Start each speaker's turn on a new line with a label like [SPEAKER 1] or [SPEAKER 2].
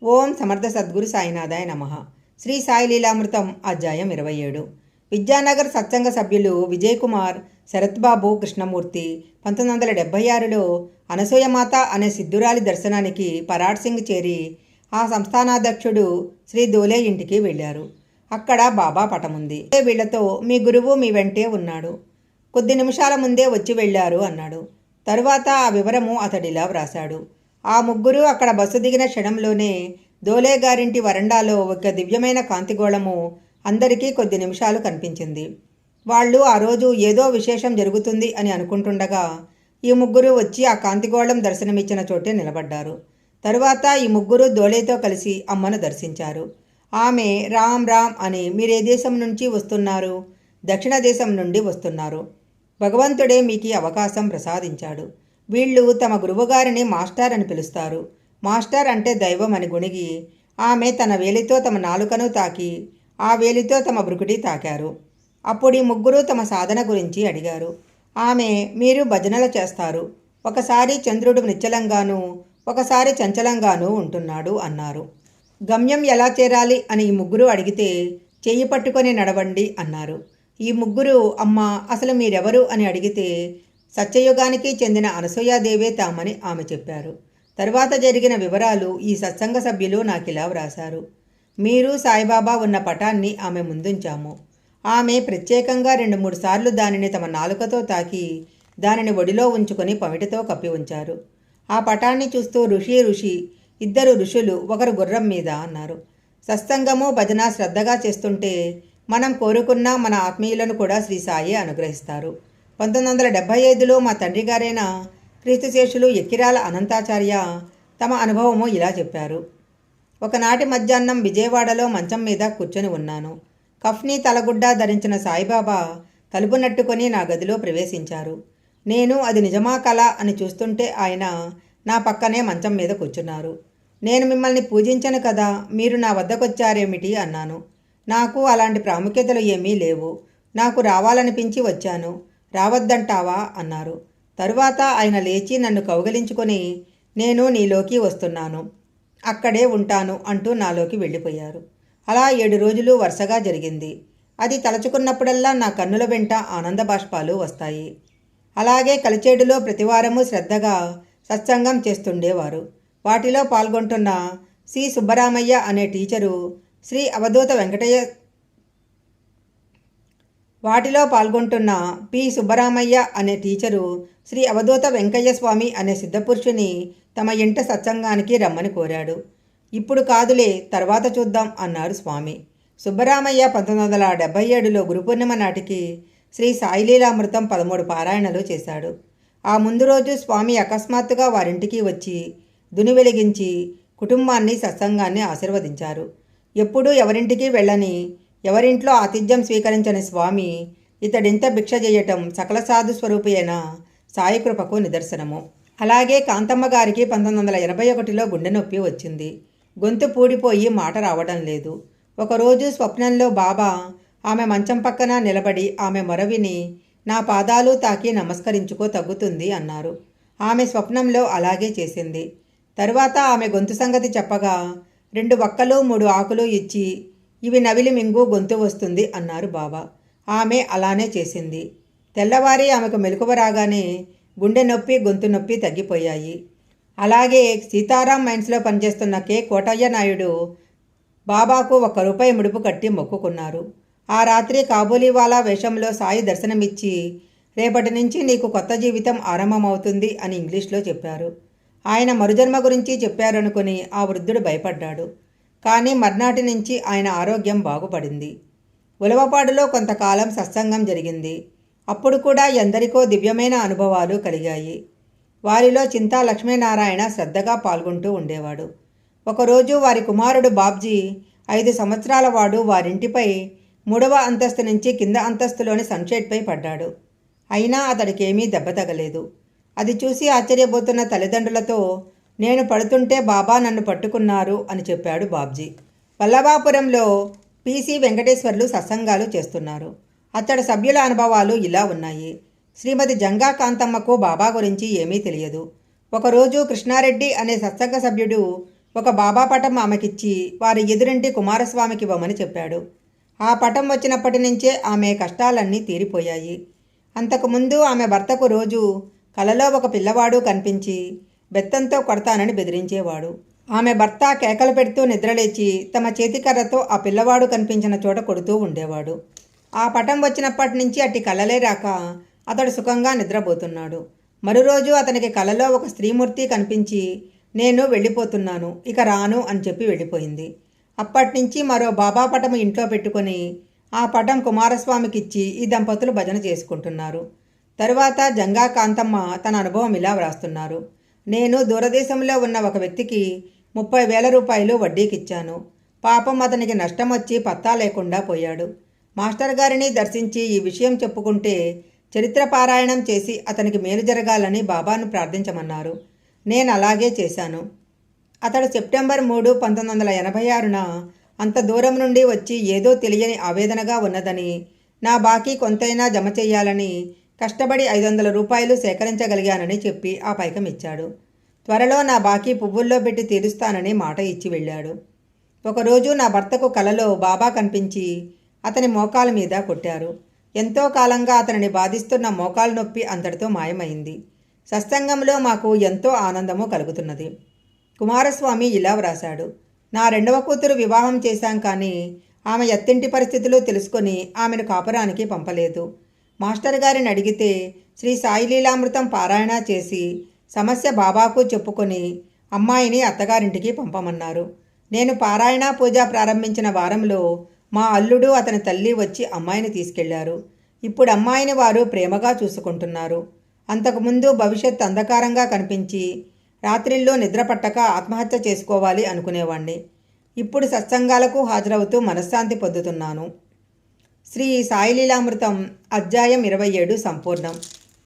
[SPEAKER 1] ఓం సమర్థ సద్గురు సాయినాథాయ నమః. శ్రీ సాయి లీలామృతం అధ్యాయం 27. విద్యానగర్ సత్సంగ సభ్యులు విజయ్ కుమార్, శరత్ బాబు, కృష్ణమూర్తి 1976లో అనసూయమాత అనే సిద్ధురాలి దర్శనానికి పరాడ్ సింగ్ చేరి ఆ సంస్థానాధ్యక్షుడు శ్రీ దోలే ఇంటికి వెళ్ళారు. అక్కడ బాబా పటముంది. వీళ్లతో మీ గురువు మీ వెంటే ఉన్నాడు, కొద్ది నిమిషాల ముందే వచ్చి వెళ్ళారు అన్నాడు. తరువాత ఆ వివరము అతడిలా వ్రాశాడు. ఆ ముగ్గురు అక్కడ బస్సు దిగిన క్షణంలోనే దోలే గారింటి వరండాలో ఒక దివ్యమైన కాంతిగోళము అందరికీ కొద్ది నిమిషాలు కనిపించింది. వాళ్ళు ఆ రోజు ఏదో విశేషం జరుగుతుంది అని అనుకుంటుండగా ఈ ముగ్గురు వచ్చి ఆ కాంతిగోళం దర్శనమిచ్చిన చోటే నిలబడ్డారు. తరువాత ఈ ముగ్గురు దోలేతో కలిసి అమ్మను దర్శించారు. ఆమె రామ్ రామ్ అని మీరే దేశం నుంచి వస్తున్నారు? దక్షిణ దేశం నుండి వస్తున్నారు. భగవంతుడే మీకు అవకాశం ప్రసాదించాడు. వీళ్ళు తమ గురువుగారిని మాస్టర్ అని పిలుస్తారు. మాస్టర్ అంటే దైవం అని గుణిగి ఆమె తన వేలితో తమ నాలుకను తాకి ఆ వేలితో తమ బ్రుకుటి తాకారు. అప్పుడు ఈ ముగ్గురు తమ సాధన గురించి అడిగారు. ఆమె మీరు భజనలు చేస్తారు, ఒకసారి చంద్రుడు నిశ్చలంగానూ ఒకసారి చంచలంగానూ ఉంటున్నాడు అన్నారు. గమ్యం ఎలా చేరాలి అని ఈ ముగ్గురు అడిగితే చెయ్యి పట్టుకొని నడవండి అన్నారు. ఈ ముగ్గురు అమ్మ అసలు మీరెవరు అని అడిగితే సత్యయుగానికి చెందిన అనసూయాదేవే తామని ఆమె చెప్పారు. తరువాత జరిగిన వివరాలు ఈ సత్సంగ సభ్యులు నాకిలా వ్రాశారు. మీరు సాయిబాబా ఉన్న పటాన్ని ఆమె ముందుంచాము. ఆమె ప్రత్యేకంగా 2-3 సార్లు దానిని తమ నాలుకతో తాకి దానిని ఒడిలో ఉంచుకొని పమిటతో కప్పి ఉంచారు. ఆ పటాన్ని చూస్తూ ఋషి ఇద్దరు ఋషులు ఒకరు గుర్రం మీద అన్నారు. సత్సంగము భజన శ్రద్ధగా చేస్తుంటే మనం కోరుకున్న మన ఆత్మీయులను కూడా శ్రీ సాయి అనుగ్రహిస్తారు. 1975లో మా తండ్రి గారైన క్రీస్తుశేషులు ఎక్కిరాల అనంతాచార్య తమ అనుభవము ఇలా చెప్పారు. ఒకనాటి మధ్యాహ్నం విజయవాడలో మంచం మీద కూర్చొని ఉన్నాను. కఫ్నీ తలగుడ్డ ధరించిన సాయిబాబా తలుపు నట్టుకొని నా గదిలో ప్రవేశించారు. నేను అది నిజమా కళ అని చూస్తుంటే ఆయన నా పక్కనే మంచం మీద కూర్చున్నారు. నేను మిమ్మల్ని పూజించను కదా, మీరు నా వద్దకొచ్చారేమిటి అన్నాను. నాకు అలాంటి ప్రాముఖ్యతలు ఏమీ లేవు, నాకు రావాలనిపించి వచ్చాను, రావద్దంటావా అన్నారు. తరువాత ఆయన లేచి నన్ను కౌగలించుకొని నేను నీలోకి వస్తున్నాను, అక్కడే ఉంటాను అంటూ నాలోకి వెళ్ళిపోయారు. అలా 7 రోజులు వరుసగా జరిగింది. అది తలచుకున్నప్పుడల్లా నా కన్నుల వెంట ఆనంద బాష్పాలు వస్తాయి. అలాగే కలిచేడులో ప్రతివారము శ్రద్ధగా సత్సంగం చేస్తుండేవారు. వాటిలో పాల్గొంటున్న సి సుబ్బరామయ్య అనే టీచరు శ్రీ అవధూత వెంకటయ్య వాటిలో పాల్గొంటున్న పి సుబ్బరామయ్య అనే టీచరు శ్రీ అవధూత వెంకయ్య స్వామి అనే సిద్ధపురుషుని తమ ఇంట సత్సంగానికి రమ్మని కోరాడు. ఇప్పుడు కాదులే, తర్వాత చూద్దాం అన్నారు స్వామి. సుబ్బరామయ్య 1977లో గురుపూర్ణిమ నాటికి శ్రీ సాయిలీలామృతం 13 పారాయణలు చేశాడు. ఆ ముందు రోజు స్వామి అకస్మాత్తుగా వారింటికి వచ్చి దుని వెలిగించి కుటుంబాన్ని సత్సంగాన్ని ఆశీర్వదించారు. ఎప్పుడూ ఎవరింటికి వెళ్ళని, ఎవరింట్లో ఆతిథ్యం స్వీకరించని స్వామి ఇతడింత భిక్ష చేయటం సకల సాధు స్వరూపి అయిన సాయి కృపకు నిదర్శనము. అలాగే కాంతమ్మ గారికి 1981లో గుండె నొప్పి వచ్చింది. గొంతు పూడిపోయి మాట రావడం లేదు. ఒకరోజు స్వప్నంలో బాబా ఆమె మంచం పక్కన నిలబడి ఆమె మొరవిని నా పాదాలు తాకి నమస్కరించుకో, తగ్గుతుంది అన్నారు. ఆమె స్వప్నంలో అలాగే చేసింది. తరువాత ఆమె గొంతు సంగతి చెప్పగా 2 వక్కలు 3 ఆకులు ఇచ్చి ఇవి నవిలి మింగు, గొంతు వస్తుంది అన్నారు బాబా. ఆమె అలానే చేసింది. తెల్లవారి ఆమెకు మెలకువ రాగానే గుండె నొప్పి, గొంతు నొప్పి తగ్గిపోయాయి. అలాగే సీతారాం మైన్స్లో పనిచేస్తున్న కె కోటయ్య నాయుడు బాబాకు ₹1 ముడుపు కట్టి మొక్కుకున్నారు. ఆ రాత్రి కాబూలీవాలా వేషంలో సాయి దర్శనమిచ్చి రేపటి నుంచి నీకు కొత్త జీవితం ఆరంభమవుతుంది అని ఇంగ్లీష్లో చెప్పారు. ఆయన మరుజన్మ గురించి చెప్పారనుకుని ఆ వృద్ధుడు భయపడ్డాడు. కానీ మర్నాటి నుంచి ఆయన ఆరోగ్యం బాగుపడింది. ఉలవపాడులో కొంతకాలం సత్సంగం జరిగింది. అప్పుడు కూడా ఎందరికో దివ్యమైన అనుభవాలు కలిగాయి. వారిలో చింతా లక్ష్మీనారాయణ శ్రద్ధగా పాల్గొంటూ ఉండేవాడు. ఒకరోజు వారి కుమారుడు బాబ్జీ 5 సంవత్సరాల వాడు వారింటిపై 3వ అంతస్తు నుంచి కింద అంతస్తులోని సన్షెడ్పై పడ్డాడు. అయినా అతడికేమీ దెబ్బ తగలేదు. అది చూసి ఆశ్చర్యపోతున్న తల్లిదండ్రులతో నేను పడుతుంటే బాబా నన్ను పట్టుకున్నారు అని చెప్పాడు బాబ్జీ. వల్లభాపురంలో పిసి వెంకటేశ్వర్లు సత్సంగాలు చేస్తున్నారు. అతడి సభ్యుల అనుభవాలు ఇలా ఉన్నాయి. శ్రీమతి జంగా కాంతమ్మకు బాబా గురించి ఏమీ తెలియదు. ఒకరోజు కృష్ణారెడ్డి అనే సత్సంగ సభ్యుడు ఒక బాబా పటం ఆమెకిచ్చి వారి ఎదురింటి కుమారస్వామికి ఇవ్వమని చెప్పాడు. ఆ పటం వచ్చినప్పటి నుంచే ఆమె కష్టాలన్నీ తీరిపోయాయి. అంతకుముందు ఆమె భర్తకు రోజు కలలో ఒక పిల్లవాడు కనిపించి బెత్తంతో కొడతానని బెదిరించేవాడు. ఆమె భర్త కేకలు పెడుతూ నిద్రలేచి తమ చేతికర్రతో ఆ పిల్లవాడు కనిపించిన చోట కొడుతూ ఉండేవాడు. ఆ పటం వచ్చినప్పటి నుంచి అట్టి కలలే రాక అతడు సుఖంగా నిద్రపోతున్నాడు. మరురోజు అతనికి కలలో ఒక స్త్రీమూర్తి కనిపించి నేను వెళ్ళిపోతున్నాను, ఇక రాను అని చెప్పి వెళ్ళిపోయింది. అప్పటినుంచి మరో బాబా పటం ఇంట్లో పెట్టుకొని ఆ పటం కుమారస్వామికిచ్చి ఈ దంపతులు భజన చేసుకుంటున్నారు. తరువాత జంగా కాంతమ్మ తన అనుభవం ఇలా వ్రాస్తున్నారు. నేను దూరదేశంలో ఉన్న ఒక వ్యక్తికి 30,000 రూపాయలు వడ్డీకిచ్చాను. పాపం అతనికి నష్టం వచ్చి పత్తా లేకుండా పోయాడు. మాస్టర్ గారిని దర్శించి ఈ విషయం చెప్పుకుంటే చరిత్ర పారాయణం చేసి అతనికి మేలు జరగాలని బాబాను ప్రార్థించమన్నారు. నేను అలాగే చేశాను. అతడు సెప్టెంబర్ 3, 1986న అంత దూరం నుండి వచ్చి ఏదో తెలియని ఆవేదనగా ఉన్నదని, నా బాకీ కొంతైనా జమ చెయ్యాలని కష్టపడి 500 రూపాయలు సేకరించగలిగానని చెప్పి ఆ పైకం ఇచ్చాడు. త్వరలో నా బాకీ పువ్వుల్లో పెట్టి తీరుస్తానని మాట ఇచ్చి వెళ్ళాడు. ఒకరోజు నా భర్తకు కలలో బాబా కనిపించి అతని మోకాల మీద కొట్టారు. ఎంతో కాలంగా అతనిని బాధిస్తున్న మోకాలు నొప్పి అంతటితో మాయమైంది. సత్సంగంలో మాకు ఎంతో ఆనందము కలుగుతున్నది. కుమారస్వామి ఇలా వ్రాశాడు. నా రెండవ కూతురు వివాహం చేశాం కానీ ఆమె ఎత్తింటి పరిస్థితులు తెలుసుకొని ఆమెను కాపురానికి పంపలేదు. మాస్టర్ గారిని అడిగితే శ్రీ సాయి లీలామృతం పారాయణ చేసి సమస్య బాబాకు చెప్పుకొని అమ్మాయిని అత్తగారింటికి పంపమన్నారు. నేను పారాయణ పూజ ప్రారంభించిన వారంలో మా అల్లుడు అతని తల్లి వచ్చి అమ్మాయిని తీసుకెళ్లారు. ఇప్పుడు అమ్మాయిని వారు ప్రేమగా చూసుకుంటున్నారు. అంతకుముందు భవిష్యత్ అంధకారంగా కనిపించి రాత్రిల్లో నిద్ర పట్టక ఆత్మహత్య చేసుకోవాలి అనుకునేవాణ్ణి. ఇప్పుడు సత్సంగాలకు హాజరవుతూ మనశ్శాంతి పొందుతున్నాను. శ్రీ సాయి లీలామృతం అధ్యాయం 27 సంపూర్ణం.